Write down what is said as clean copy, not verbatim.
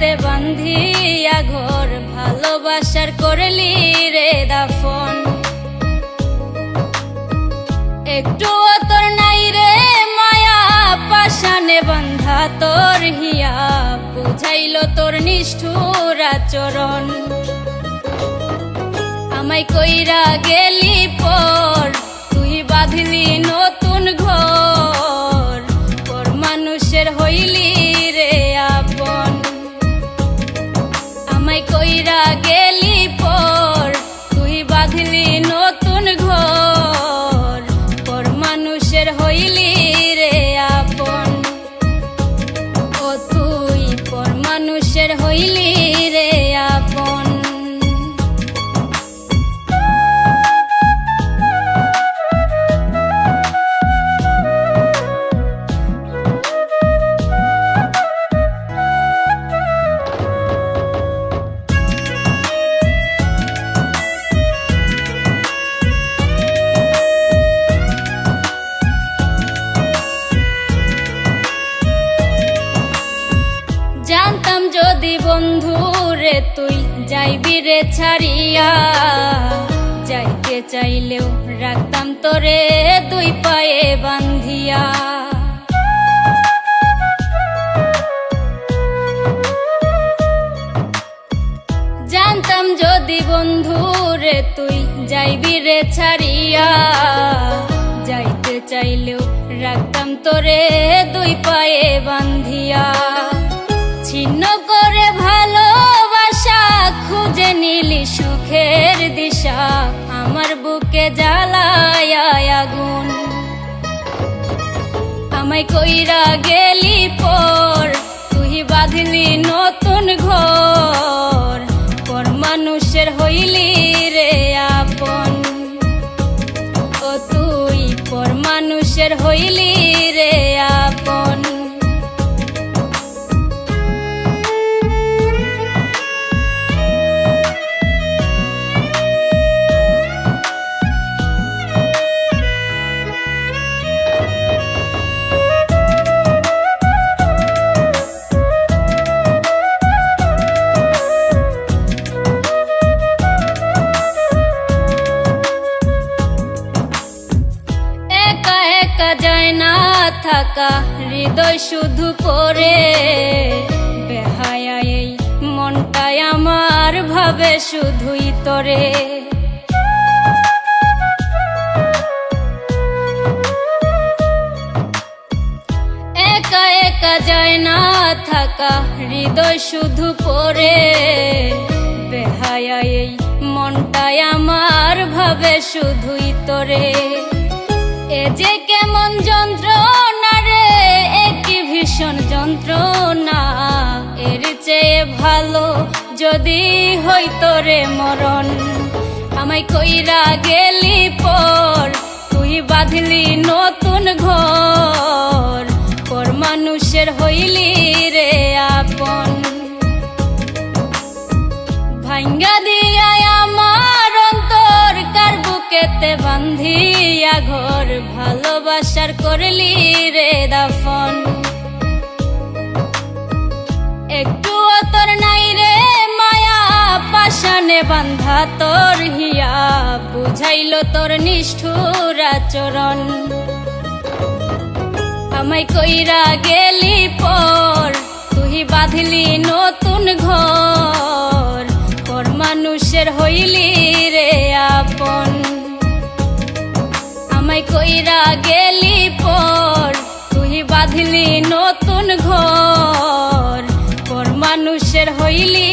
বুকেতে বান্ধিয়া ঘর, ভালোবাসার করলি রে দাফন। একটু তোর নাই রে মায়া, পাশানে বান্ধা তোর হিয়া, বুঝাইল তোর নিষ্ঠুর আচরণ। আমায় কইরা গেলি পর, তুই বাঁধলি নতুন ঘর, পর মানুষের হইলি রে আপন। আমায় কইরা গেলি পর, তুই বাঁধলি নতুন ঘর, পর মানুষের হইলি রে আপন। ও তুই পর মানুষের হইলি রে আপন। জানতাম যদি বন্ধু রে তুই যাইবি রে ছাড়িয়া, যাইতে চাইলেও রাখতাম তোরে দুই পায়ে বান্ধিয়া। জানতাম যদি বন্ধু রে তুই যাইবি রে ছাড়িয়া, যাইতে চাইলেও রাখতাম তোরে দুই পায়ে বান্ধিয়া। ছিন্ন করে ভালোবাসা, খুঁজে নিলি সুখের দিশা, আমার বুকে জ্বালায় আগুন। আমায় কইরা গেলি পর, তুই বাঁধলি নতুন ঘর, পর মানুষের হইলি রে আপন। ও তুই পর মানুষের হইলি রে আপন। যায় না থাকা হৃদয় শুধু পড়ে, বেহায়া এই মনটাই আমার ভাবে শুধুই তোরে। একা একা যায় না থাকা হৃদয় শুধু পড়ে, বেহায়া এই মনটাই আমার ভাবে শুধুই তোরে। এ যে কেমন যন্ত্রণা রে, একটি ভীষণ যন্ত্রণা, এর চেয়ে ভালো যদি হইতো রে মরণ। আমায় কইরা গেলি পর, তুই বাঁধলি নতুন ঘর, পর মানুষের হইলি রে আপন। ভাঙ্গা দিয়া আমার অন্তর, কার বুকেতে বান্ধিয়া ঘর, ভালোবাসার করলি রে দাফন। একটু তোর নাই রে মায়া, পাশানে বান্ধা তোর হিয়া, বুঝাইল তোর নিষ্ঠুর আচরণ। আমায় কইরা গেলি পর, তুই বাঁধলি নতুন ঘর, পর মানুষের হইলি রে আপন। আমায় কইরা গেলি পর, তুই বাঁধলি নতুন ঘর, পর মানুষের হইলি